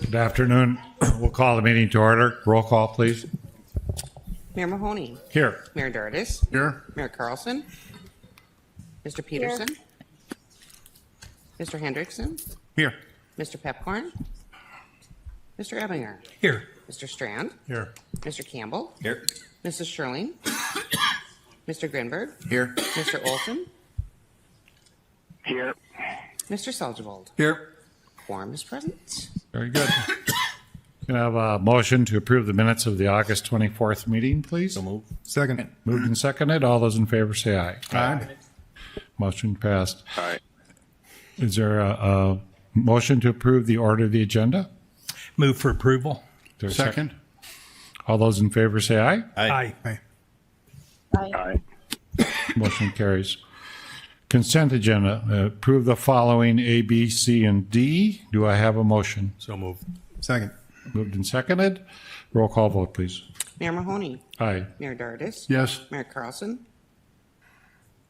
Good afternoon. We'll call the meeting to order. Roll call, please. Mayor Mahoney. Here. Mayor Dardis. Here. Mayor Carlson. Mr. Peterson. Mr. Hendrickson. Here. Mr. Pepcorn. Mr. Ebinger. Here. Mr. Strand. Here. Mr. Campbell. Here. Mrs. Sherling. Mr. Grinberg. Here. Mr. Olson. Here. Mr. Seljavold. Here. Quorum is present. Very good. Can I have a motion to approve the minutes of the August 24th meeting, please? So moved. Second. Moved and seconded. All those in favor say aye. Aye. Motion passed. Aye. Is there a motion to approve the order of the agenda? Move for approval. Is there a Second. All those in favor say aye. Aye. Aye. Aye. Motion carries. Consent agenda. Approve the following A, B, C, and D. Do I have a motion? So moved. Second. Moved and seconded. Roll call vote, please. Mayor Mahoney. Aye. Mayor Dardis. Yes. Mayor Carlson.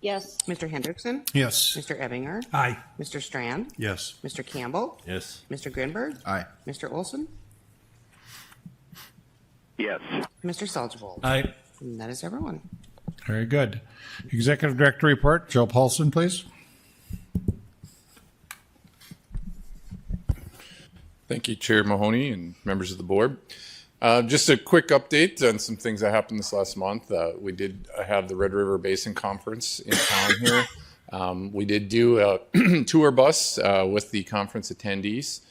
Yes. Mr. Hendrickson. Yes. Mr. Ebinger. Aye. Mr. Strand. Yes. Mr. Campbell. Yes. Mr. Grinberg. Aye. Mr. Olson. Yes. Mr. Seljavold. Aye. And that is everyone. Very good. Executive Director report. Joe Paulson, please. Thank you, Chair Mahoney and members of the board. Just a quick update on some things that happened this last month. We did have the Red River Basin Conference in town here. We did do a tour bus with the conference attendees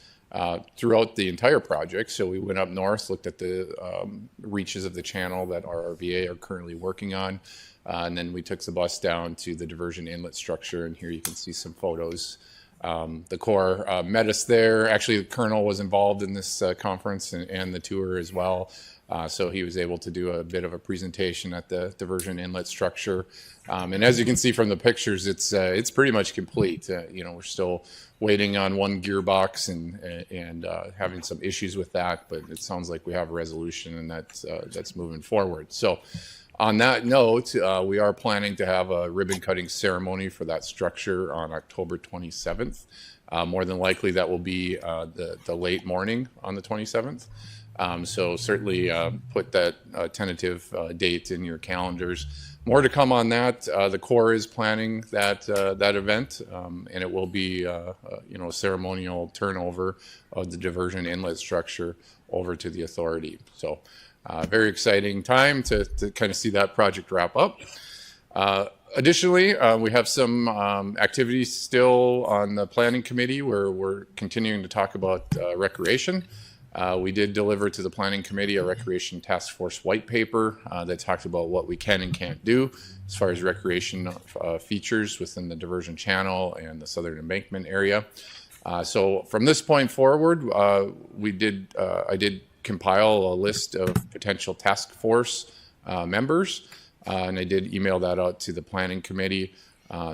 throughout the entire project. So we went up north, looked at the reaches of the channel that our RVA are currently working on. And then we took the bus down to the diversion inlet structure. And here you can see some photos. The Corps met us there. Actually, the Colonel was involved in this conference and the tour as well. So he was able to do a bit of a presentation at the diversion inlet structure. And as you can see from the pictures, it's pretty much complete. We're still waiting on one gearbox and having some issues with that, but it sounds like we have a resolution and that's moving forward. So on that note, we are planning to have a ribbon cutting ceremony for that structure on October 27th. More than likely that will be the late morning on the 27th. So certainly put that tentative date in your calendars. More to come on that. The Corps is planning that event, and it will be a ceremonial turnover of the diversion inlet structure over to the authority. So very exciting time to kind of see that project wrap up. Additionally, we have some activities still on the planning committee where we're continuing to talk about recreation. We did deliver to the planning committee a recreation task force white paper that talked about what we can and can't do as far as recreation features within the diversion channel and the southern embankment area. So from this point forward, I did compile a list of potential task force members, and I did email that out to the planning committee.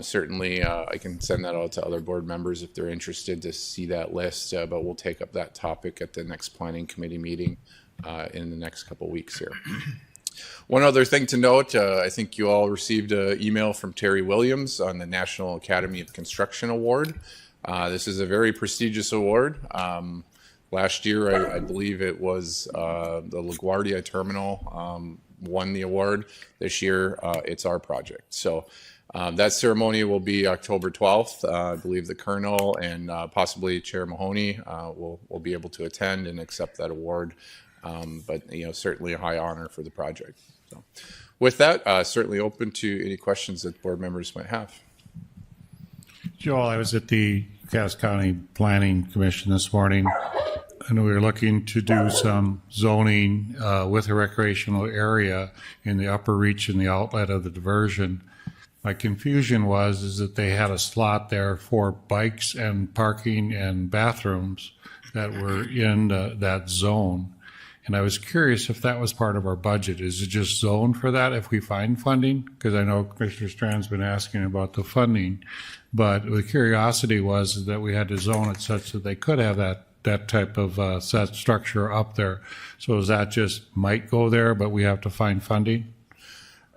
Certainly, I can send that out to other board members if they're interested to see that list, but we'll take up that topic at the next planning committee meeting in the next couple weeks here. One other thing to note, I think you all received an email from Terry Williams on the National Academy of Construction Award. This is a very prestigious award. Last year, I believe it was the LaGuardia Terminal won the award. This year, it's our project. So that ceremony will be October 12th. I believe the Colonel and possibly Chair Mahoney will be able to attend and accept that award. But certainly a high honor for the project. So with that, certainly open to any questions that board members might have. Joel, I was at the Cass County Planning Commission this morning, and we were looking to do some zoning with a recreational area in the upper reach and the outlet of the diversion. My confusion is that they had a slot there for bikes and parking and bathrooms that were in that zone. And I was curious if that was part of our budget. Is it just zoned for that if we find funding? Because I know Commissioner Strand's been asking about the funding. But the curiosity was that we had to zone it such that they could have that type of set structure up there. So is that just might go there, but we have to find funding?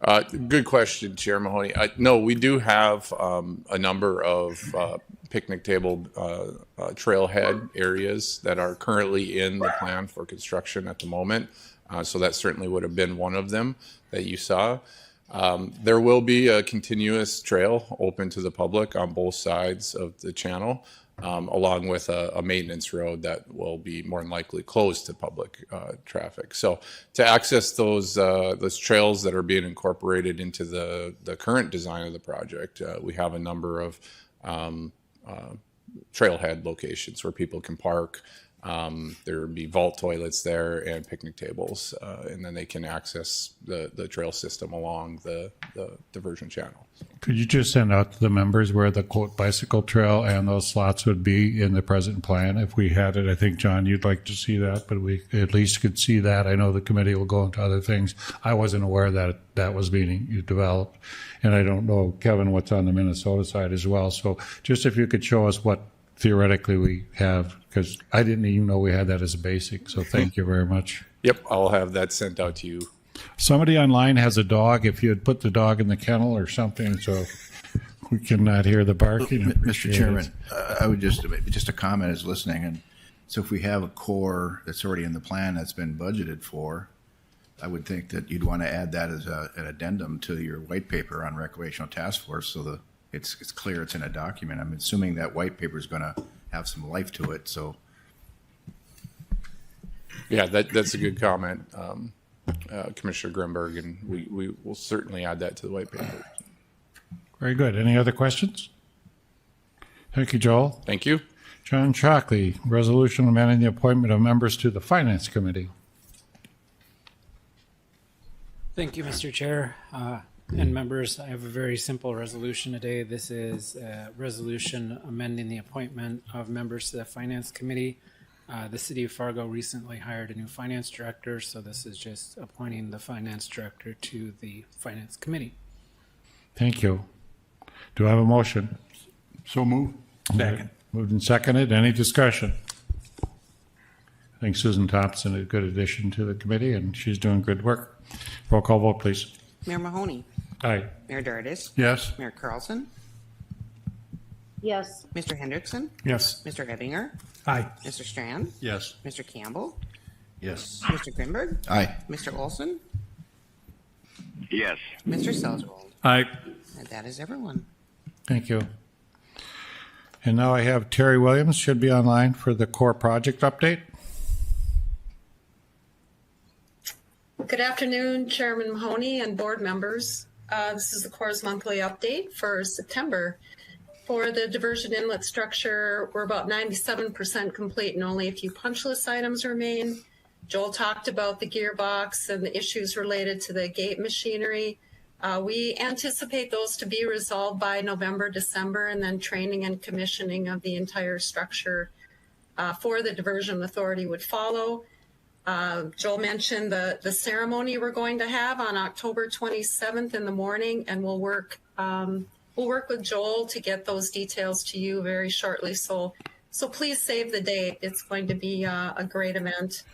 Good question, Chair Mahoney. No, we do have a number of picnic table trailhead areas that are currently in the plan for construction at the moment. So that certainly would have been one of them that you saw. There will be a continuous trail open to the public on both sides of the channel, along with a maintenance road that will be more than likely closed to public traffic. So to access those trails that are being incorporated into the current design of the project, we have a number of trailhead locations where people can park. There would be vault toilets there and picnic tables, and then they can access the trail system along the diversion channel. Could you just send out to the members where the quote bicycle trail and those slots would be in the present plan if we had it? I think, John, you'd like to see that, but we at least could see that. I know the committee will go into other things. I wasn't aware that that was being developed, and I don't know, Kevin, what's on the Minnesota side as well. So just if you could show us what theoretically we have, because I didn't even know we had that as a basic. So thank you very much. Yep, I'll have that sent out to you. Somebody online has a dog. If you had put the dog in the kennel or something, so we cannot hear the barking. Mr. Chairman, I would just a comment as listening. And so if we have a core that's already in the plan that's been budgeted for, I would think that you'd want to add that as an addendum to your white paper on recreational task force, so it's clear it's in a document. I'm assuming that white paper is going to have some life to it. So, yeah, that's a good comment, Commissioner Grimberg, and we will certainly add that to the white paper. Very good. Any other questions? Thank you, Joel. Thank you. John Shockley, resolution amending the appointment of members to the Finance Committee. Thank you, Mr. Chair. And members, I have a very simple resolution today. This is a resolution amending the appointment of members to the Finance Committee. The City of Fargo recently hired a new finance director, so this is just appointing the finance director to the Finance Committee. Thank you. Do I have a motion? So move. Second. Moved and seconded. Any discussion? I think Susan Thompson is a good addition to the committee, and she's doing good work. Roll call vote, please. Mayor Mahoney, Aye. Mayor Dardis, Yes. Mayor Carlson, Yes. Mr. Hendrickson, Yes. Mr. Ebinger, Aye. Mr. Strand, Yes. Mr. Campbell, yes. Mr. Grimberg, Aye. Mr. Olson, Yes. Mr. Salzwald. Aye. And that is everyone. Thank you. And now I have Terry Williams, should be online for the core project update. Good afternoon, Chairman Mahoney and board members. This is the Corps' monthly update for September. For the diversion inlet structure, we're about 97% complete and only a few punch list items remain. Joel talked about the gearbox and the issues related to the gate machinery. We anticipate those to be resolved by November, December, and then training and commissioning of the entire structure for the diversion authority would follow. Joel mentioned the ceremony we're going to have on October 27th in the morning, and we'll work with Joel to get those details to you very shortly. So please save the date. It's going to be a great event.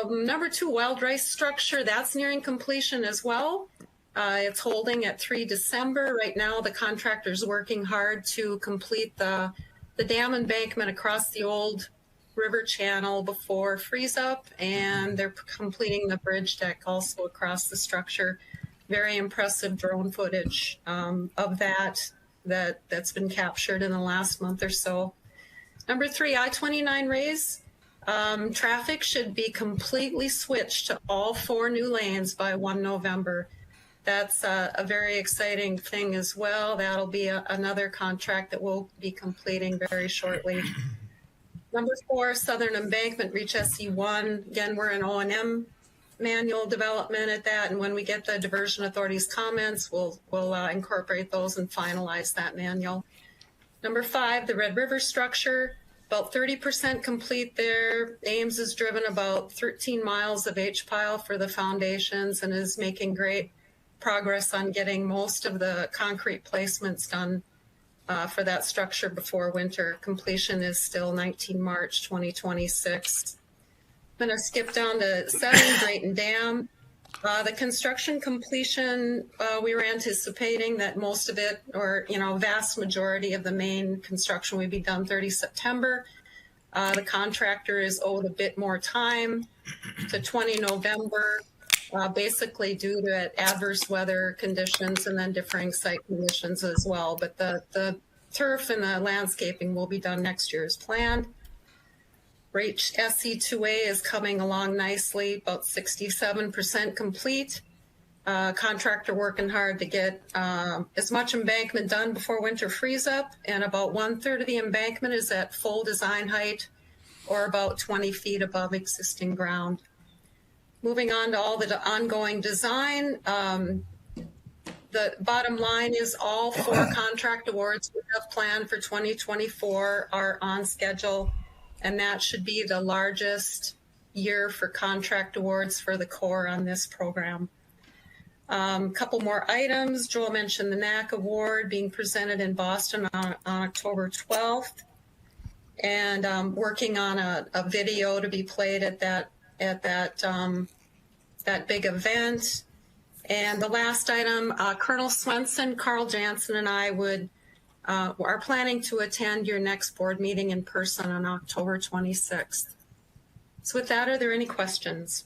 Number 2, wild rice structure, that's nearing completion as well. It's holding at 3 December. Right now, the contractor's working hard to complete the dam embankment across the old river channel before freeze up, and they're completing the bridge deck also across the structure. Very impressive drone footage of that's been captured in the last month or so. Number 3, I-29 raise. Traffic should be completely switched to all 4 new lanes by 1 November. That's a very exciting thing as well. That'll be another contract that we'll be completing very shortly. Number 4, Southern Embankment, Reach SC1. Again, we're in O&M manual development at that, and when we get the Diversion Authority's comments, we'll incorporate those and finalize that manual. Number 5, the Red River structure, about 30% complete there. Ames has driven about 13 miles of H-pile for the foundations and is making great progress on getting most of the concrete placements done for that structure before winter. Completion is still 19 March 2026. I'm going to skip down to 7, Drayton Dam. The construction completion, we were anticipating that most of it, or, vast majority of the main construction would be done 30 September. The contractor is owed a bit more time to 20 November, basically due to adverse weather conditions and then differing site conditions as well. But the turf and the landscaping will be done next year as planned. Rate SC2A is coming along nicely, about 67% complete. Contractor working hard to get as much embankment done before winter freeze up, and about 1/3 of the embankment is at full design height, or about 20 feet above existing ground. Moving on to all the ongoing design, the bottom line is all 4 contract awards we have planned for 2024 are on schedule, and that should be the largest year for contract awards for the Corps on this program. Couple more items. Joel mentioned the NAC Award being presented in Boston on October 12th, and working on a video to be played at that big event. And the last item, Colonel Swenson, Carl Jansen, and I are planning to attend your next board meeting in person on October 26th. So with that, are there any questions?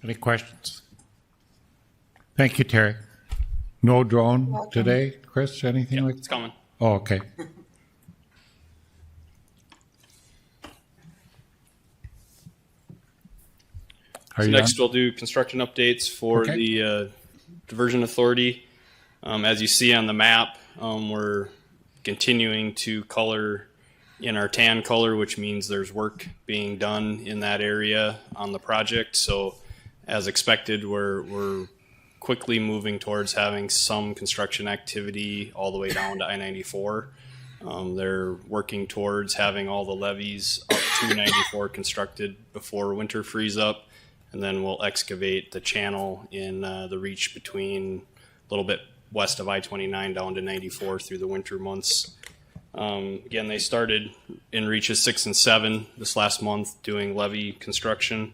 Any questions? Thank you, Terry. No drone today, Chris? Anything like? It's coming. Oh, okay. So next we'll do construction updates for the Diversion Authority. As you see on the map, we're continuing to color in our tan color, which means there's work being done in that area on the project. So as expected, we're quickly moving towards having some construction activity all the way down to I-94. They're working towards having all the levees up to 94 constructed before winter freeze up, and then we'll excavate the channel in the reach between a little bit west of I-29 down to 94 through the winter months. Again, they started in reaches 6 and 7 this last month doing levee construction.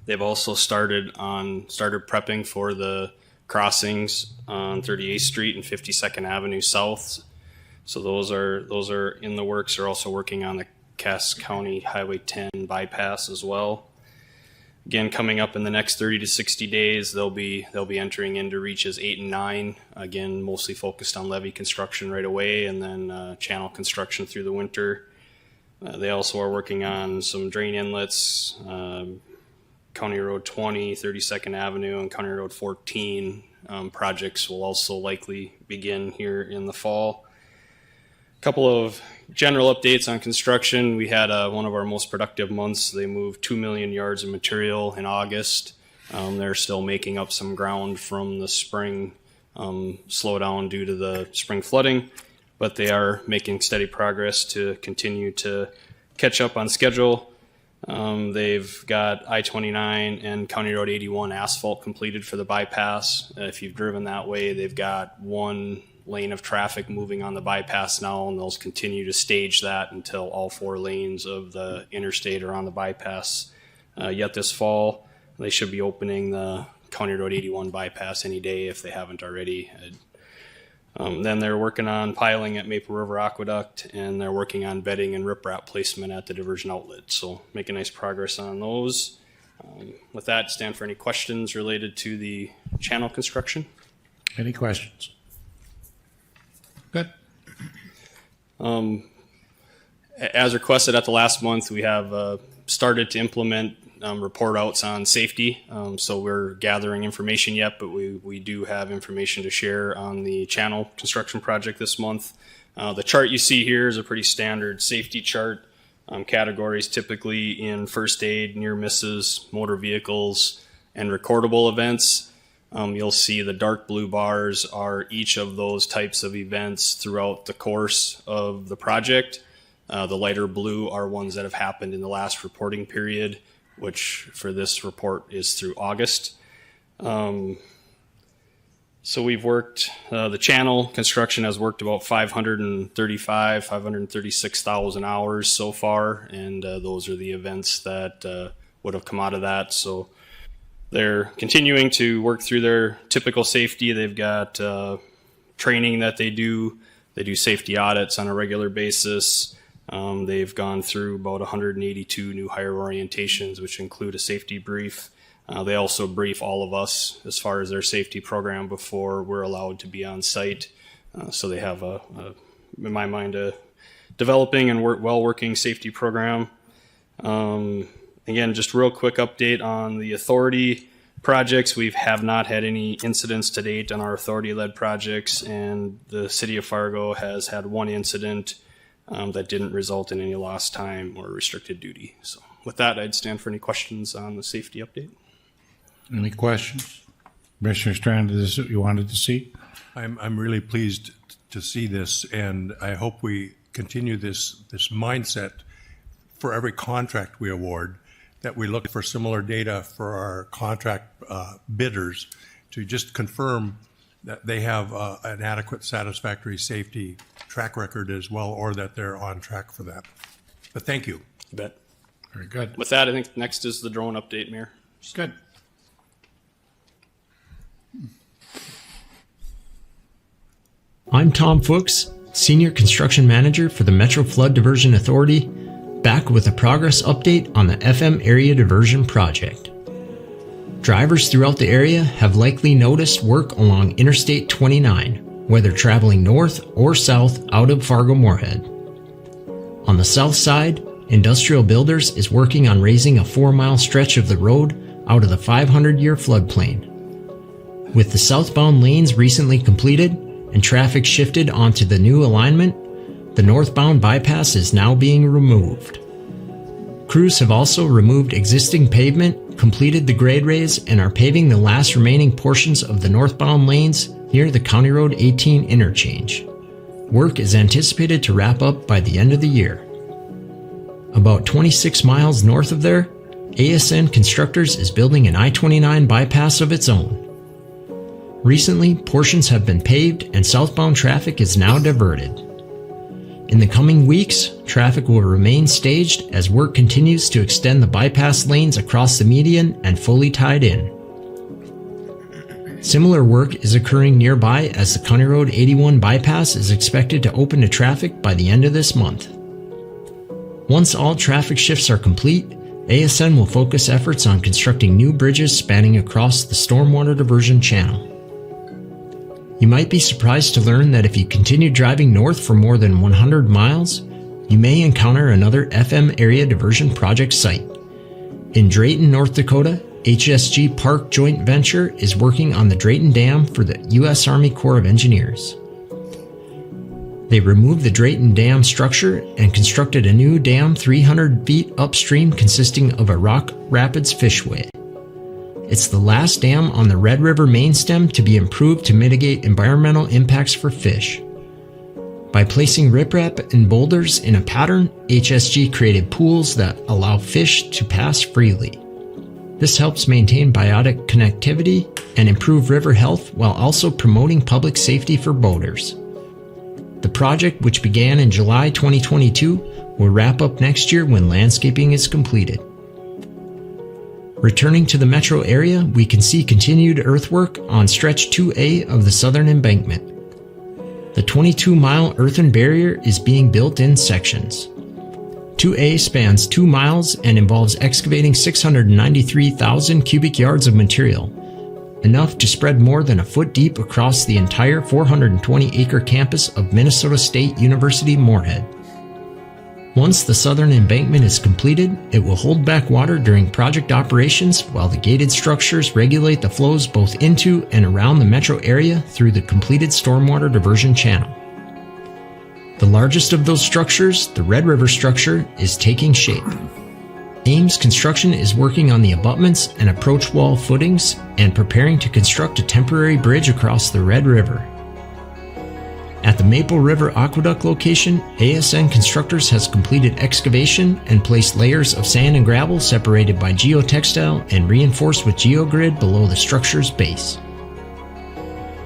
They've also started prepping for the crossings on 38th Street and 52nd Avenue South. So those are in the works. They're also working on the Cass County Highway 10 bypass as well. Again, coming up in the next 30 to 60 days, they'll be entering into reaches 8 and 9. Again, mostly focused on levee construction right away, and then channel construction through the winter. They also are working on some drain inlets. County Road 20, 32nd Avenue, and County Road 14 projects will also likely begin here in the fall. A couple of general updates on construction. We had one of our most productive months. They moved 2 million yards of material in August. They're still making up some ground from the spring slowdown due to the spring flooding, but they are making steady progress to continue to catch up on schedule. They've got I-29 and County Road 81 asphalt completed for the bypass. If you've driven that way, they've got 1 lane of traffic moving on the bypass now, and they'll continue to stage that until all 4 lanes of the interstate are on the bypass. Yet this fall, they should be opening the County Road 81 bypass any day if they haven't already. Then they're working on piling at Maple River Aqueduct, and they're working on bedding and riprap placement at the diversion outlet. So making nice progress on those. With that, stand for any questions related to the channel construction. Any questions? Good. As requested at the last month, we have started to implement report outs on safety. So we're gathering information yet, but we do have information to share on the channel construction project this month. The chart you see here is a pretty standard safety chart. Categories typically in first aid, near misses, motor vehicles, and recordable events. You'll see the dark blue bars are each of those types of events throughout the course of the project. The lighter blue are ones that have happened in the last reporting period, which for this report is through August. So we've worked, the channel construction has worked about 536,000 hours so far, and those are the events that would have come out of that. So they're continuing to work through their typical safety. They've got training that they do. They do safety audits on a regular basis. They've gone through about 182 new hire orientations, which include a safety brief. They also brief all of us as far as their safety program before we're allowed to be on site. So they have, in my mind, a developing and well-working safety program. Again, just real quick update on the authority projects. We have not had any incidents to date on our authority-led projects, and the city of Fargo has had one incident that didn't result in any lost time or restricted duty. So with that, I'd stand for any questions on the safety update. Any questions? Commissioner Strand, is this what you wanted to see? I'm really pleased to see this, and I hope we continue this mindset for every contract we award, that we look for similar data for our contract bidders to just confirm that they have an adequate, satisfactory safety track record as well, or that they're on track for that. But thank you. You bet. Very good. With that, I think next is the drone update, Mayor. Good. I'm Tom Fuchs, Senior Construction Manager for the Metro Flood Diversion Authority, back with a progress update on the FM Area Diversion Project. Drivers throughout the area have likely noticed work along Interstate 29, whether traveling north or south out of Fargo-Moorhead. On the south side, Industrial Builders is working on raising a 4-mile stretch of the road out of the 500-year floodplain. With the southbound lanes recently completed and traffic shifted onto the new alignment, the northbound bypass is now being removed. Crews have also removed existing pavement, completed the grade raise, and are paving the last remaining portions of the northbound lanes near the County Road 18 interchange. Work is anticipated to wrap up by the end of the year. About 26 miles north of there, ASN Constructors is building an I-29 bypass of its own. Recently, portions have been paved and southbound traffic is now diverted. In the coming weeks, traffic will remain staged as work continues to extend the bypass lanes across the median and fully tied in. Similar work is occurring nearby as the County Road 81 bypass is expected to open to traffic by the end of this month. Once all traffic shifts are complete, ASN will focus efforts on constructing new bridges spanning across the stormwater diversion channel. You might be surprised to learn that if you continue driving north for more than 100 miles, you may encounter another FM Area Diversion Project site. In Drayton, North Dakota, HSG Park Joint Venture is working on the Drayton Dam for the U.S. Army Corps of Engineers. They removed the Drayton Dam structure and constructed a new dam 300 feet upstream consisting of a rock rapids fishway. It's the last dam on the Red River main stem to be improved to mitigate environmental impacts for fish. By placing riprap and boulders in a pattern, HSG created pools that allow fish to pass freely. This helps maintain biotic connectivity and improve river health while also promoting public safety for boaters. The project, which began in July 2022, will wrap up next year when landscaping is completed. Returning to the metro area, we can see continued earthwork on stretch 2A of the southern embankment. The 22-mile earthen barrier is being built in sections. 2A spans 2 miles and involves excavating 693,000 cubic yards of material, enough to spread more than a foot deep across the entire 420-acre campus of Minnesota State University Moorhead. Once the southern embankment is completed, it will hold back water during project operations while the gated structures regulate the flows both into and around the metro area through the completed stormwater diversion channel. The largest of those structures, the Red River structure, is taking shape. Ames Construction is working on the abutments and approach wall footings and preparing to construct a temporary bridge across the Red River. At the Maple River Aqueduct location, ASN Constructors has completed excavation and placed layers of sand and gravel separated by geotextile and reinforced with geogrid below the structure's base.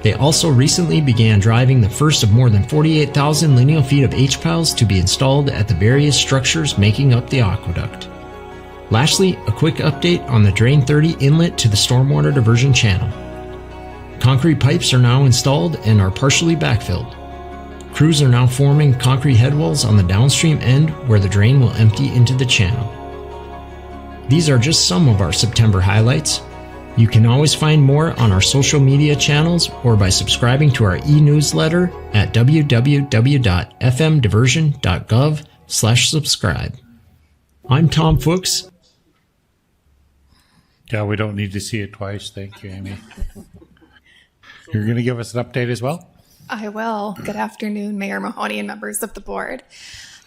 They also recently began driving the first of more than 48,000 lineal feet of H-piles to be installed at the various structures making up the aqueduct. Lastly, a quick update on the Drain 30 inlet to the stormwater diversion channel. Concrete pipes are now installed and are partially backfilled. Crews are now forming concrete headwalls on the downstream end where the drain will empty into the channel. These are just some of our September highlights. You can always find more on our social media channels or by subscribing to our e-newsletter at www.fmdiversion.gov/subscribe. I'm Tom Fuchs. Yeah, we don't need to see it twice. Thank you, Amy. You're going to give us an update as well? I will. Good afternoon, Mayor Mahoney and members of the board.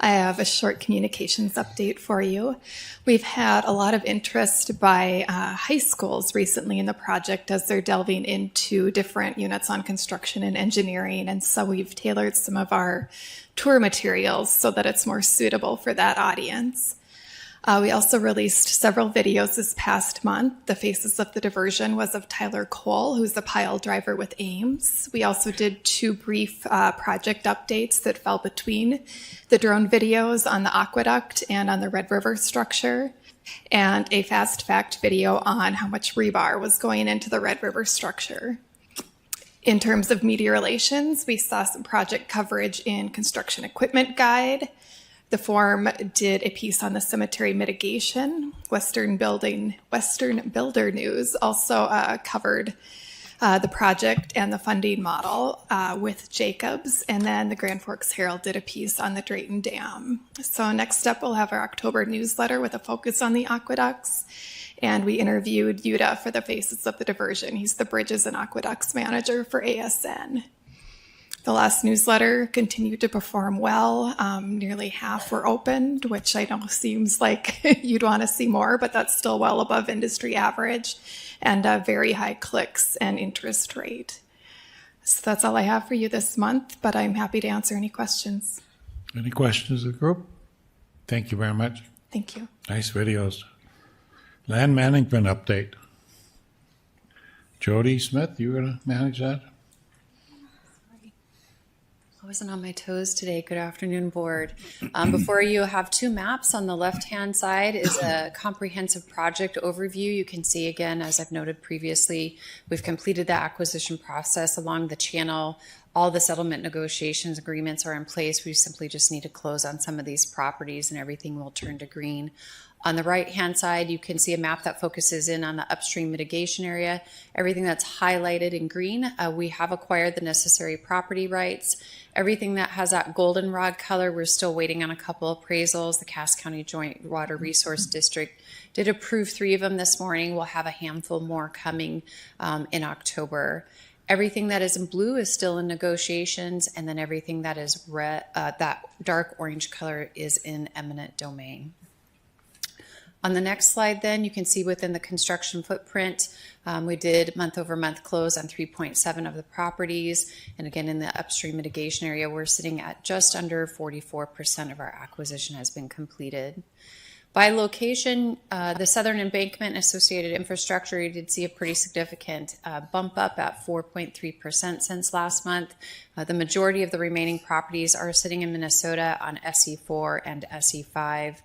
I have a short communications update for you. We've had a lot of interest by high schools recently in the project as they're delving into different units on construction and engineering, and so we've tailored some of our tour materials so that it's more suitable for that audience. We also released several videos this past month. The Faces of the Diversion was of Tyler Cole, who's the pile driver with Ames. We also did 2 brief project updates that fell between the drone videos on the aqueduct and on the Red River structure, and a fast fact video on how much rebar was going into the Red River structure. In terms of media relations, we saw some project coverage in Construction Equipment Guide. The Forum did a piece on the cemetery mitigation. Western Builder News also covered the project and the funding model with Jacobs. And then the Grand Forks Herald did a piece on the Drayton Dam. So next up, we'll have our October newsletter with a focus on the aqueducts. And we interviewed Yuta for the Faces of the Diversion. He's the Bridges and Aqueducts Manager for ASN. The last newsletter continued to perform well. Nearly half were opened, which I know seems like you'd want to see more, but that's still well above industry average, and very high clicks and interest rate. So that's all I have for you this month, but I'm happy to answer any questions. Any questions of the group? Thank you very much. Thank you. Nice videos. Land management update. Jody Smith, you going to manage that? I wasn't on my toes today. Good afternoon, board. Before you have 2 maps. On the left-hand side is a comprehensive project overview. You can see again, as I've noted previously, we've completed the acquisition process along the channel. All the settlement negotiations agreements are in place. We simply just need to close on some of these properties and everything will turn to green. On the right-hand side, you can see a map that focuses in on the upstream mitigation area. Everything that's highlighted in green, we have acquired the necessary property rights. Everything that has that goldenrod color, we're still waiting on a couple appraisals. The Cass County Joint Water Resource District did approve 3 of them this morning. We'll have a handful more coming in October. Everything that is in blue is still in negotiations, and then everything that is red, that dark orange color is in eminent domain. On the next slide, then, you can see within the construction footprint, we did month-over-month close on 3.7 of the properties. And again, in the upstream mitigation area, we're sitting at just under 44% of our acquisition has been completed. By location, the Southern Embankment associated infrastructure, you did see a pretty significant bump up at 4.3% since last month. The majority of the remaining properties are sitting in Minnesota on SE4 and SE5.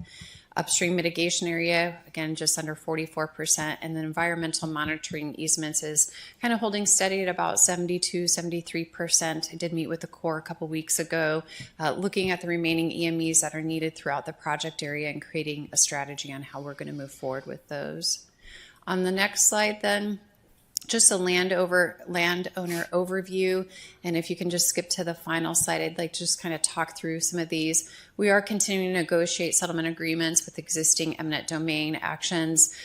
Upstream mitigation area, again, just under 44%, and then environmental monitoring easements is kind of holding steady at about 72, 73%. I did meet with the Corps a couple weeks ago, looking at the remaining EMEs that are needed throughout the project area and creating a strategy on how we're going to move forward with those. On the next slide, then, just a landowner overview, and if you can just skip to the final slide, I'd like to just kind of talk through some of these. We are continuing to negotiate settlement agreements with existing eminent domain actions.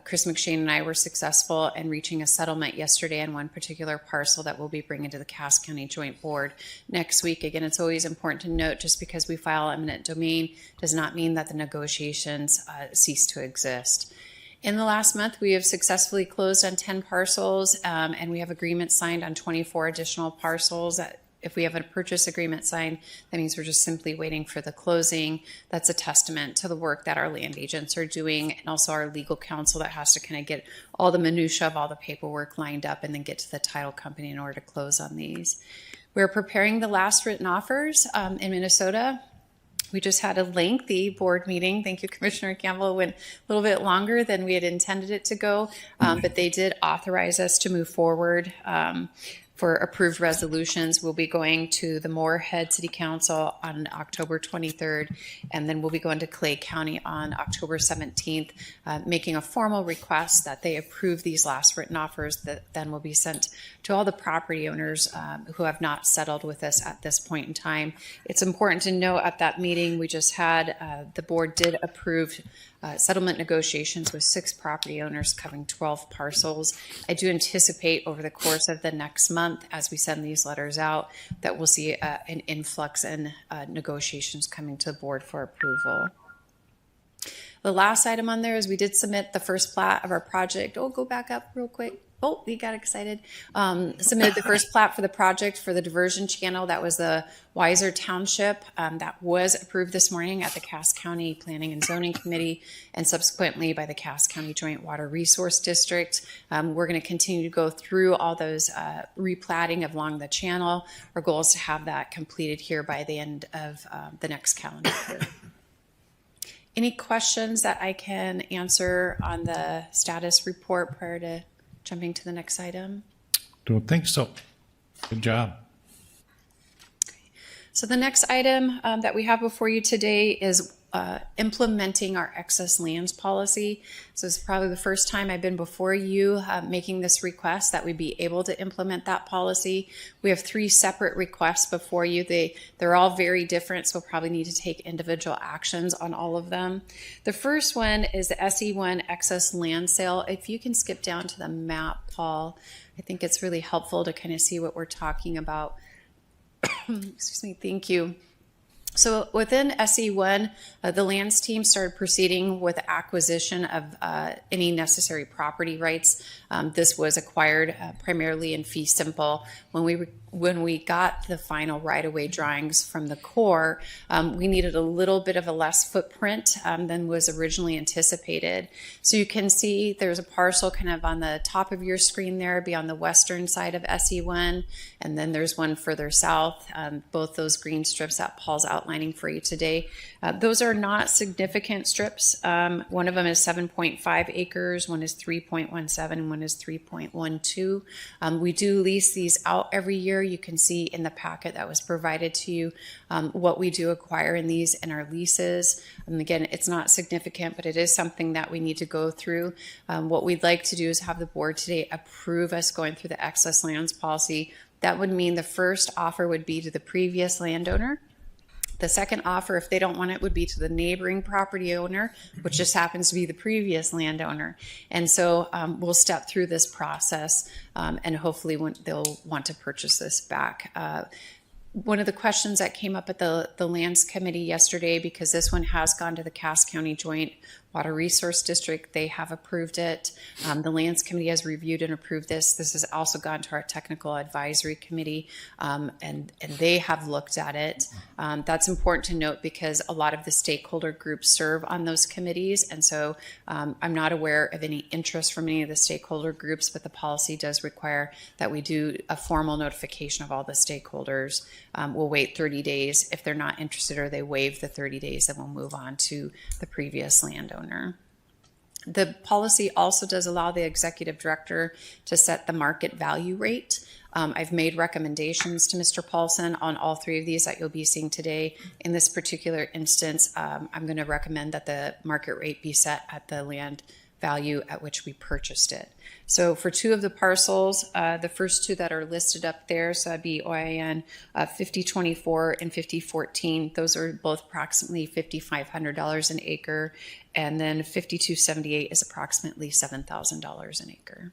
Chris McShane and I were successful in reaching a settlement yesterday on one particular parcel that we'll be bringing to the Cass County Joint Board next week. Again, it's always important to note, just because we file eminent domain does not mean that the negotiations cease to exist. In the last month, we have successfully closed on 10 parcels, and we have agreements signed on 24 additional parcels. If we have a purchase agreement signed, that means we're just simply waiting for the closing. That's a testament to the work that our land agents are doing, and also our legal counsel that has to kind of get all the minutia of all the paperwork lined up and then get to the title company in order to close on these. We're preparing the last written offers in Minnesota. We just had a lengthy board meeting. Thank you, Commissioner Campbell. It went a little bit longer than we had intended it to go, but they did authorize us to move forward for approved resolutions. We'll be going to the Moorhead City Council on October 23rd, and then we'll be going to Clay County on October 17th, making a formal request that they approve these last written offers that then will be sent to all the property owners who have not settled with us at this point in time. It's important to note at that meeting we just had, the board did approve settlement negotiations with 6 property owners covering 12 parcels. I do anticipate over the course of the next month, as we send these letters out, that we'll see an influx in negotiations coming to the board for approval. The last item on there is we did submit the first plat of our project. Oh, go back up real quick. Oh, we got excited. Submitted the first plat for the project for the diversion channel. That was the Weiser Township. That was approved this morning at the Cass County Planning and Zoning Committee and subsequently by the Cass County Joint Water Resource District. We're going to continue to go through all those replatting along the channel. Our goal is to have that completed here by the end of the next calendar year. Any questions that I can answer on the status report prior to jumping to the next item? Don't think so. Good job. So the next item that we have before you today is implementing our excess lands policy. So it's probably the first time I've been before you making this request that we'd be able to implement that policy. We have 3 separate requests before you. They're all very different, so we'll probably need to take individual actions on all of them. The first one is the SE1 excess land sale. If you can skip down to the map, Paul, I think it's really helpful to kind of see what we're talking about. Excuse me, thank you. So within SE1, the lands team started proceeding with acquisition of any necessary property rights. This was acquired primarily in fee simple. When we got the final right-of-way drawings from the Corps, we needed a little bit of a less footprint than was originally anticipated. So you can see there's a parcel kind of on the top of your screen there, be on the western side of SE1, and then there's one further south, both those green strips that Paul's outlining for you today. Those are not significant strips. One of them is 7.5 acres, one is 3.17, one is 3.12. We do lease these out every year. You can see in the packet that was provided to you what we do acquire in these in our leases. Again, it's not significant, but it is something that we need to go through. What we'd like to do is have the board today approve us going through the excess lands policy. That would mean the first offer would be to the previous landowner. The second offer, if they don't want it, would be to the neighboring property owner, which just happens to be the previous landowner. And so we'll step through this process and hopefully they'll want to purchase this back. One of the questions that came up at the Lands Committee yesterday, because this one has gone to the Cass County Joint Water Resource District, they have approved it. The Lands Committee has reviewed and approved this. This has also gone to our Technical Advisory Committee, and they have looked at it. That's important to note because a lot of the stakeholder groups serve on those committees, and so I'm not aware of any interest from any of the stakeholder groups, but the policy does require that we do a formal notification of all the stakeholders. We'll wait 30 days. If they're not interested or they waive the 30 days, then we'll move on to the previous landowner. The policy also does allow the executive director to set the market value rate. I've made recommendations to Mr. Paulson on all 3 of these that you'll be seeing today. In this particular instance, I'm going to recommend that the market rate be set at the land value at which we purchased it. So for 2 of the parcels, the first 2 that are listed up there, so that'd be OIN 5024 and 5014. Those are both approximately $5,500 an acre, and then 5278 is approximately $7,000 an acre.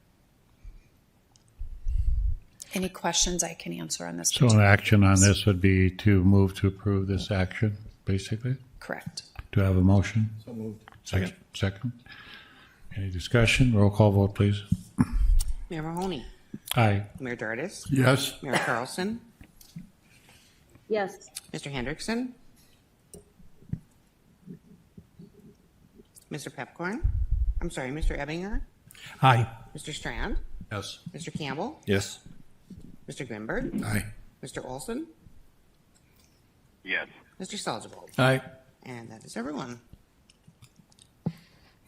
Any questions I can answer on this? So an action on this would be to move to approve this action, basically? Correct. Do I have a motion? So moved. Second. Any discussion? Roll call vote, please. Mayor Mahoney. Aye. Mayor Dardis. Yes. Mayor Carlson. Yes. Mr. Hendrickson. Mr. Pepcorn. I'm sorry, Mr. Ebbinger. Aye. Mr. Strand. Yes. Mr. Campbell. Yes. Mr. Grimberg. Aye. Mr. Olson. Yes. Mr. Salzbold. Aye. And that is everyone.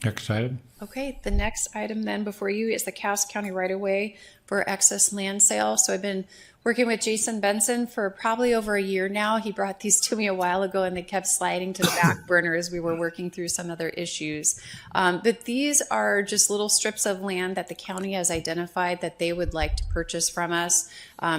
Next item. Okay, the next item then before you is the Cass County right-of-way for excess land sale. So I've been working with Jason Benson for probably over a year now. He brought these to me a while ago and they kept sliding to the back burner as we were working through some other issues. But these are just little strips of land that the county has identified that they would like to purchase from us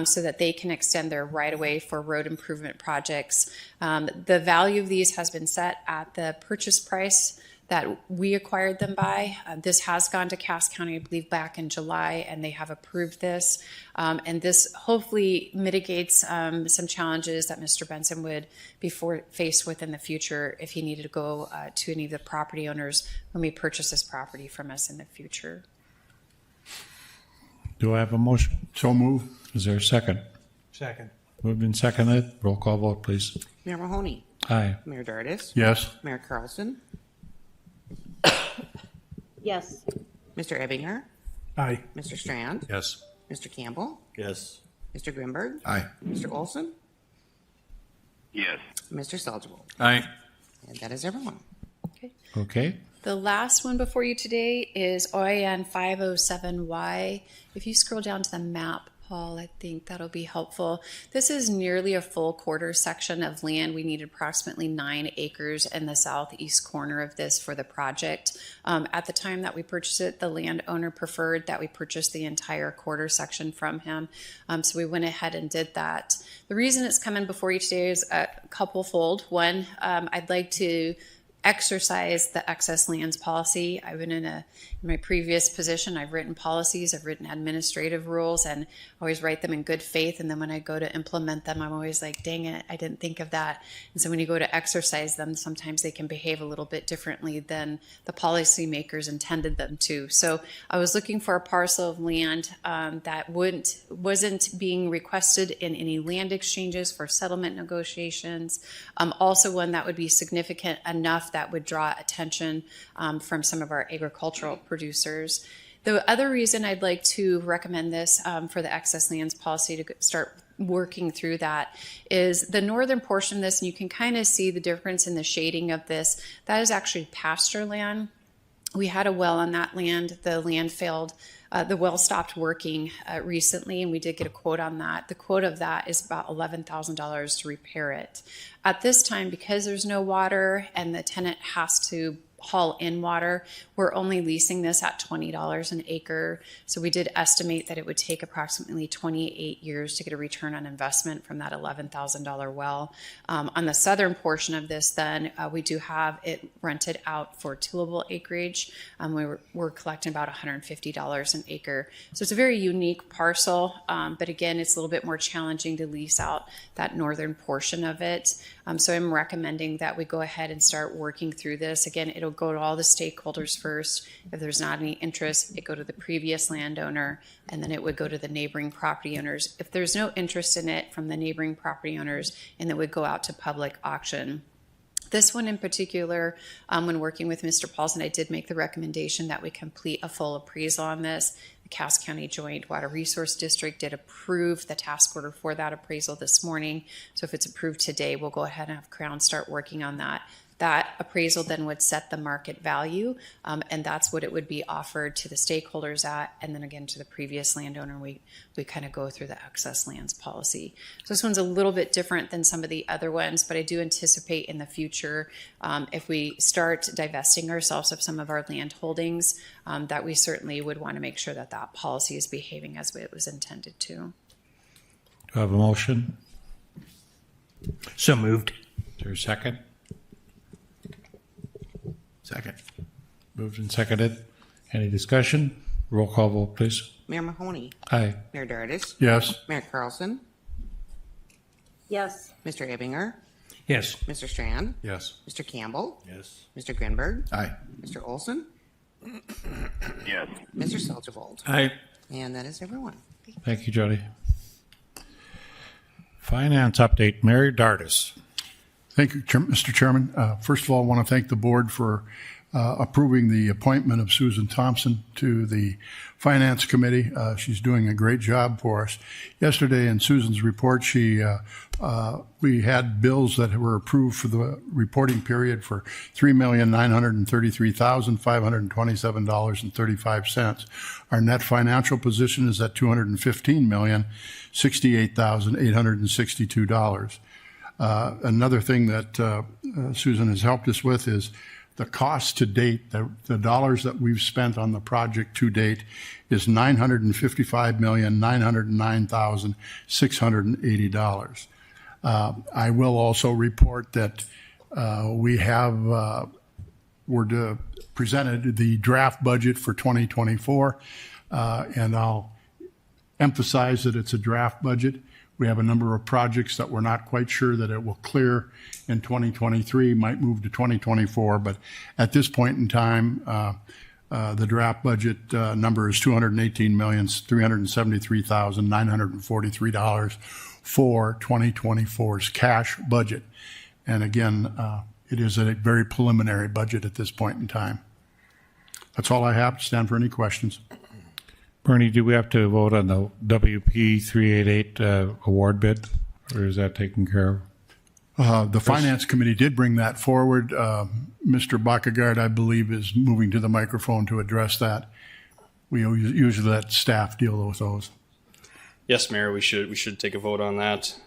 so that they can extend their right-of-way for road improvement projects. The value of these has been set at the purchase price that we acquired them by. This has gone to Cass County, I believe, back in July, and they have approved this. And this hopefully mitigates some challenges that Mr. Benson would be faced with in the future if he needed to go to any of the property owners when we purchase this property from us in the future. Do I have a motion? So move. Is there a second? Second. Moved and seconded. Roll call vote, please. Mayor Mahoney. Aye. Mayor Dardis. Yes. Mayor Carlson. Yes. Mr. Ebbinger. Aye. Mr. Strand. Yes. Mr. Campbell. Yes. Mr. Grimberg. Aye. Mr. Olson. Yes. Mr. Salzbold. Aye. And that is everyone. Okay. The last one before you today is OIN 507Y. If you scroll down to the map, Paul, I think that'll be helpful. This is nearly a full quarter section of land. We need approximately 9 acres in the southeast corner of this for the project. At the time that we purchased it, the landowner preferred that we purchase the entire quarter section from him. So we went ahead and did that. The reason it's coming before you today is a couple-fold. One, I'd like to exercise the excess lands policy. I've been in my previous position, I've written policies, I've written administrative rules, and always write them in good faith. And then when I go to implement them, I'm always like, dang it, I didn't think of that. And so when you go to exercise them, sometimes they can behave a little bit differently than the policymakers intended them to. So I was looking for a parcel of land that wasn't being requested in any land exchanges for settlement negotiations. Also one that would be significant enough that would draw attention from some of our agricultural producers. The other reason I'd like to recommend this for the excess lands policy to start working through that is the northern portion of this, and you can kind of see the difference in the shading of this. That is actually pasture land. We had a well on that land. The land failed. The well stopped working recently, and we did get a quote on that. The quote of that is about $11,000 to repair it. At this time, because there's no water and the tenant has to haul in water, we're only leasing this at $20 an acre. So we did estimate that it would take approximately 28 years to get a return on investment from that $11,000 well. On the southern portion of this, then we do have it rented out for tillable acreage. We're collecting about $150 an acre. So it's a very unique parcel, but again, it's a little bit more challenging to lease out that northern portion of it. So I'm recommending that we go ahead and start working through this. Again, it'll go to all the stakeholders first. If there's not any interest, it go to the previous landowner, and then it would go to the neighboring property owners. If there's no interest in it from the neighboring property owners, and it would go out to public auction. This one in particular, when working with Mr. Paulson, I did make the recommendation that we complete a full appraisal on this. The Cass County Joint Water Resource District did approve the task order for that appraisal this morning. So if it's approved today, we'll go ahead and have Crown start working on that. That appraisal then would set the market value, and that's what it would be offered to the stakeholders at, and then again to the previous landowner. We kind of go through the excess lands policy. So this one's a little bit different than some of the other ones, but I do anticipate in the future, if we start divesting ourselves of some of our land holdings, that we certainly would want to make sure that that policy is behaving as it was intended to. Do I have a motion? So moved. Is there a second? Second. Moved and seconded. Any discussion? Roll call vote, please. Mayor Mahoney. Aye. Mayor Dardis. Yes. Mayor Carlson. Yes. Mr. Ebbinger. Yes. Mr. Strand. Yes. Mr. Campbell. Yes. Mr. Grinberg. Aye. Mr. Olson. Yes. Mr. Salzbold. Aye. And that is everyone. Thank you, Jody. Finance update, Mary Dardis. Thank you, Mr. Chairman. First of all, I want to thank the board for approving the appointment of Susan Thompson to the Finance Committee. She's doing a great job for us. Yesterday in Susan's report, we had bills that were approved for the reporting period for $3,933,527.35. Our net financial position is at $215,068,862. Another thing that Susan has helped us with is the cost to date, the dollars that we've spent on the project to date is $955,909,680. I will also report that we're presented the draft budget for 2024, and I'll emphasize that it's a draft budget. We have a number of projects that we're not quite sure that it will clear in 2023, might move to 2024, but at this point in time, the draft budget number is $218,373,943 for 2024's cash budget. And again, it is a very preliminary budget at this point in time. That's all I have. Stand for any questions. Bernie, do we have to vote on the WP 388 award bid, or is that taken care of? The Finance Committee did bring that forward. Mr. Bakagard, I believe, is moving to the microphone to address that. We usually let staff deal with those. Yes, Mayor, we should take a vote on that.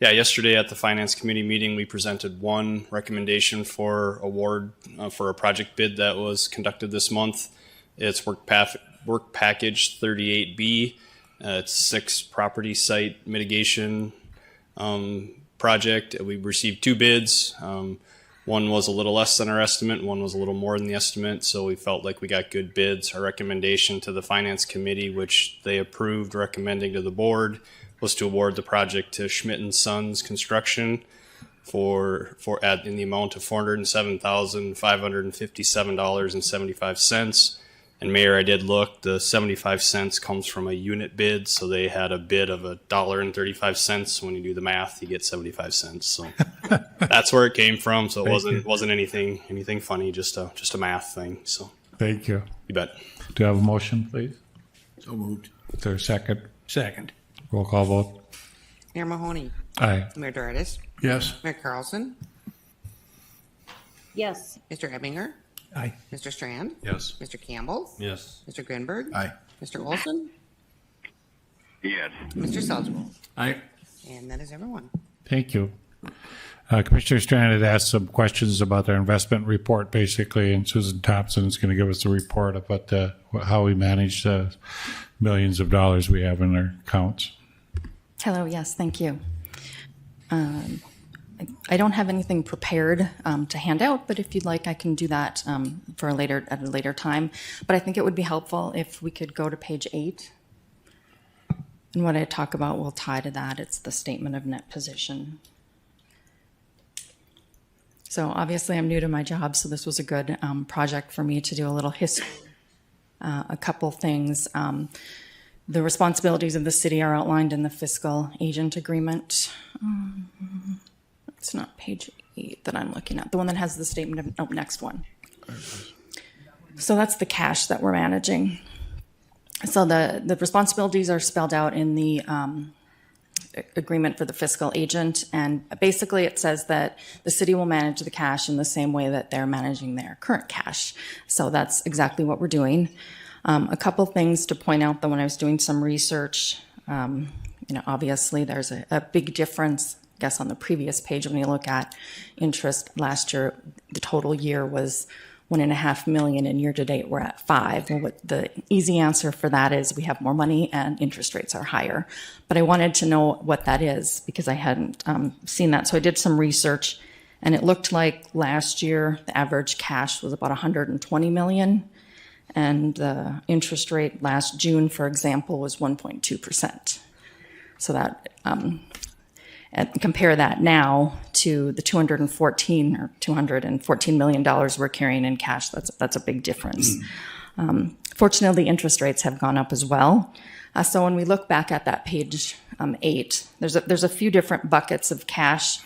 Yesterday at the Finance Committee meeting, we presented one recommendation for award for a project bid that was conducted this month. It's work package 38B. It's 6 property site mitigation project. We received 2 bids. One was a little less than our estimate, one was a little more than the estimate, so we felt like we got good bids. Our recommendation to the Finance Committee, which they approved, recommending to the board, was to award the project to Schmidt & Sons Construction in the amount of $407,557.75. And Mayor, I did look, the 75 cents comes from a unit bid, so they had a bid of $1.35. When you do the math, you get 75 cents. So that's where it came from. So it wasn't anything funny, just a math thing. So thank you. You bet. Do you have a motion, please? So moved. Is there a second? Second. Roll call vote. Mayor Mahoney. Aye. Mayor Dardis. Yes. Mayor Carlson. Yes. Mr. Ebinger. Aye. Mr. Strand. Yes. Mr. Campbell. Yes. Mr. Grinberg. Aye. Mr. Olson. Yes. Mr. Salzwell. Aye. And that is everyone. Thank you. Commissioner Strand had asked some questions about their investment report, basically, and Susan Thompson is going to give us a report about how we manage the millions of dollars we have in our accounts. Hello, yes, thank you. I don't have anything prepared to hand out, but if you'd like, I can do that at a later time. But I think it would be helpful if we could go to page 8. And what I talk about will tie to that. It's the statement of net position. So obviously I'm new to my job, so this was a good project for me to do a little history. A couple things. The responsibilities of the city are outlined in the fiscal agent agreement. It's not page 8 that I'm looking at. The one that has the statement of, next one. So that's the cash that we're managing. So the responsibilities are spelled out in the agreement for the fiscal agent. And basically it says that the city will manage the cash in the same way that they're managing their current cash. So that's exactly what we're doing. A couple things to point out, though, when I was doing some research, obviously there's a big difference, I guess, on the previous page when you look at interest. Last year, the total year was $1.5 million, and year to date we're at $5 million. Well, the easy answer for that is we have more money and interest rates are higher. But I wanted to know what that is because I hadn't seen that. So I did some research, and it looked like last year the average cash was about $120 million. And the interest rate last June, for example, was 1.2%. So that, and compare that now to the $214 million we're carrying in cash. That's a big difference. Fortunately, interest rates have gone up as well. So when we look back at that page 8, there's a few different buckets of cash.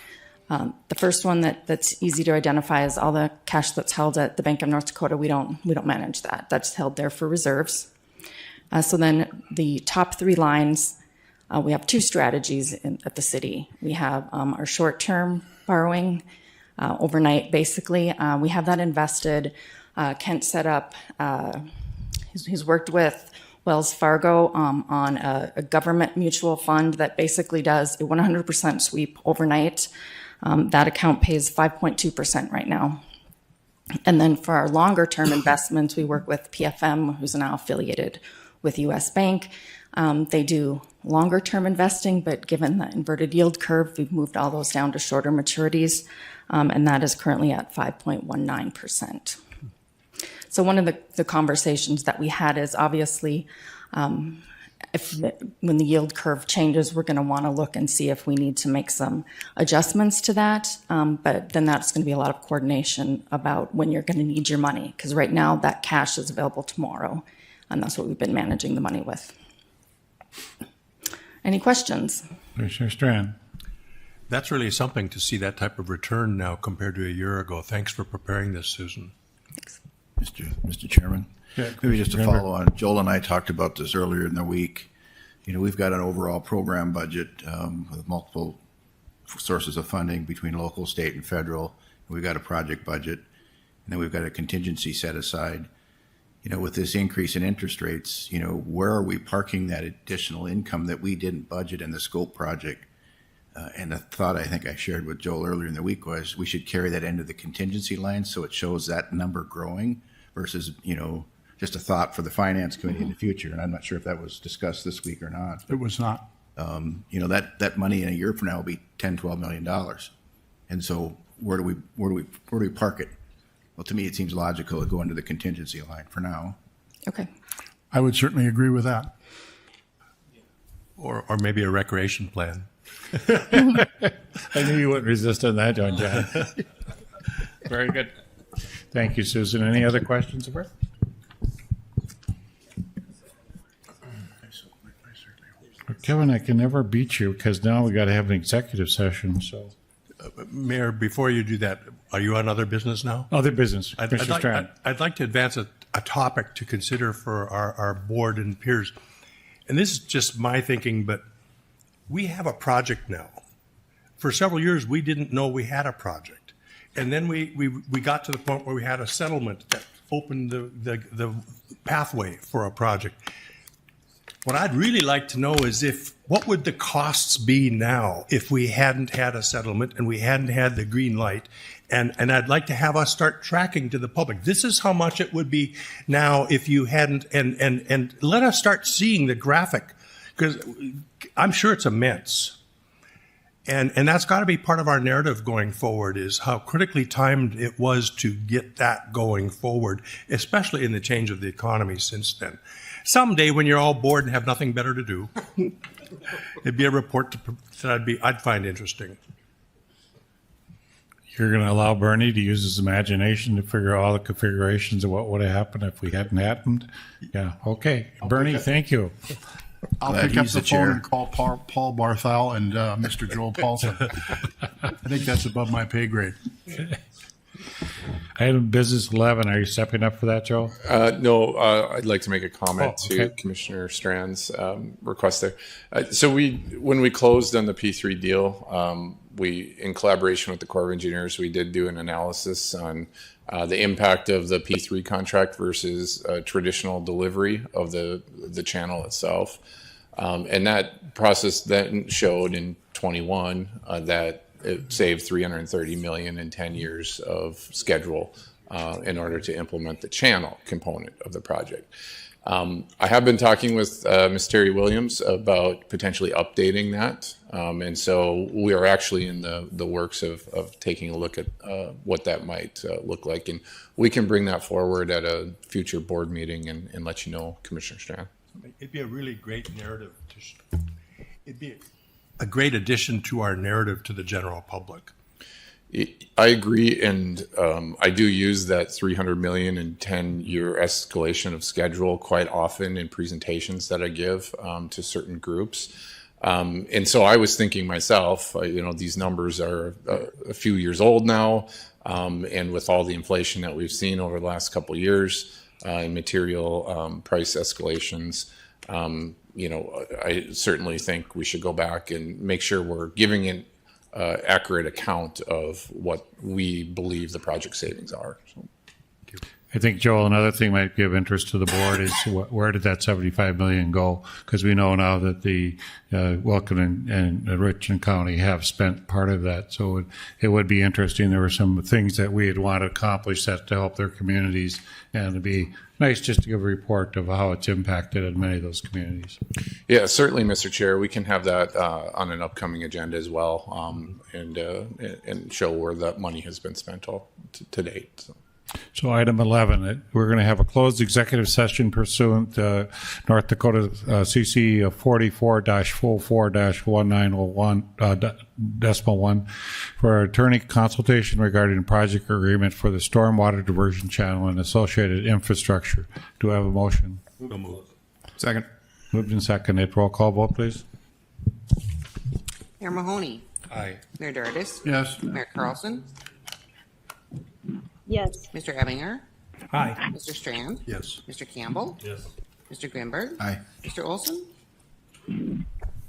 The first one that's easy to identify is all the cash that's held at the Bank of North Dakota. We don't manage that. That's held there for reserves. So then the top three lines, we have two strategies at the city. We have our short-term borrowing, overnight basically. We have that invested. Kent set up, he's worked with Wells Fargo on a government mutual fund that basically does a 100% sweep overnight. That account pays 5.2% right now. And then for our longer term investments, we work with PFM, who's now affiliated with US Bank. They do longer term investing, but given the inverted yield curve, we've moved all those down to shorter maturities, and that is currently at 5.19%. So one of the conversations that we had is obviously when the yield curve changes, we're going to want to look and see if we need to make some adjustments to that. But then that's going to be a lot of coordination about when you're going to need your money, because right now that cash is available tomorrow, and that's what we've been managing the money with. Any questions? Commissioner Strand. That's really something to see that type of return now compared to a year ago. Thanks for preparing this, Susan. Thanks. Mr. Chairman, Yeah, maybe just to follow on, Joel and I talked about this earlier in the week. You know, we've got an overall program budget with multiple sources of funding between local, state, and federal. We've got a project budget, and then we've got a contingency set aside. You know, with this increase in interest rates, you know, where are we parking that additional income that we didn't budget in the scope project? And the thought I think I shared with Joel earlier in the week was we should carry that into the contingency line so it shows that number growing versus, you know, just a thought for the finance committee in the future. And I'm not sure if that was discussed this week or not. It was not. You know, that money in a year from now will be $10, $12 million. And so where do we park it? Well, to me, it seems logical to go into the contingency line for now. Okay. I would certainly agree with that. Or maybe a recreation plan. I knew you wouldn't resist on that one, John. Very good. Thank you, Susan. Any other questions of her? Kevin, I can never beat you because now we got to have an executive session. So, Mayor, before you do that, are you on other business now? Other business. I'd like to advance a topic to consider for our board and peers. And this is just my thinking, but we have a project now. For several years, we didn't know we had a project. And then we got to the point where we had a settlement that opened the pathway for a project. What I'd really like to know is what would the costs be now if we hadn't had a settlement and we hadn't had the green light? And I'd like to have us start tracking to the public. This is how much it would be now if you hadn't, and let us start seeing the graphic, because I'm sure it's immense. And that's got to be part of our narrative going forward, is how critically timed it was to get that going forward, especially in the change of the economy since then. Someday when you're all bored and have nothing better to do, it'd be a report that I'd find interesting. You're going to allow Bernie to use his imagination to figure out all the configurations of what would have happened if we hadn't happened? Yeah, okay. Bernie, thank you. I'll pick up the phone and call Paul Barthel and Mr. Joel Paulson. I think that's above my pay grade. Item business 11. Are you stepping up for that, Joe? No, I'd like to make a comment to Commissioner Strand's request there. So when we closed on the P3 deal, we, in collaboration with the Corps of Engineers, we did do an analysis on the impact of the P3 contract versus traditional delivery of the channel itself. And that process then showed in 21 that it saved $330 million in 10 years of schedule in order to implement the channel component of the project. I have been talking with Ms. Terry Williams about potentially updating that. And so we are actually in the works of taking a look at what that might look like. And we can bring that forward at a future board meeting and let you know, Commissioner Strand. It'd be a really great narrative. It'd be a great addition to our narrative to the general public. I agree, and I do use that $300 million and 10-year escalation of schedule quite often in presentations that I give to certain groups. And so I was thinking myself, these numbers are a few years old now. And with all the inflation that we've seen over the last couple of years in material price escalations, I certainly think we should go back and make sure we're giving an accurate account of what we believe the project savings are. So. I think, Joel, another thing might be of interest to the board is where did that $75 million go? Because we know now that the Wilkin and Richland County have spent part of that. So it would be interesting. There were some things that we had wanted to accomplish that to help their communities, and it'd be nice just to give a report of how it's impacted in many of those communities. Yeah, certainly, Mr. Chair. We can have that on an upcoming agenda as well, and show where that money has been spent to date. So item 11, we're going to have a closed executive session pursuant to North Dakota CC 44-44-1901.1 for attorney consultation regarding a project agreement for the stormwater diversion channel and associated infrastructure. Do I have a motion? Second. Moved and seconded. Roll call vote, please. Mayor Mahoney. Aye. Mayor Dardis. Yes. Mayor Carlson. Yes. Mr. Ebinger. Aye. Mr. Strand. Yes. Mr. Campbell. Yes. Mr. Grimberg. Aye. Mr. Olson.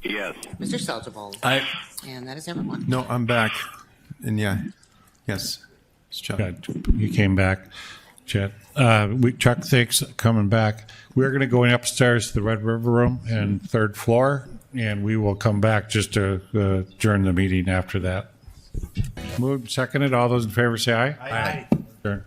Yes. Mr. Selzewald. Aye. And that is everyone. No, I'm back. And yes. It's Chuck. Good. You came back, Chet. Chuck, thanks coming back. We're going to go upstairs to the Red River Room and third floor, and we will come back just to adjourn the meeting after that. Moved, seconded. All those in favor say aye. Aye. Adjourn.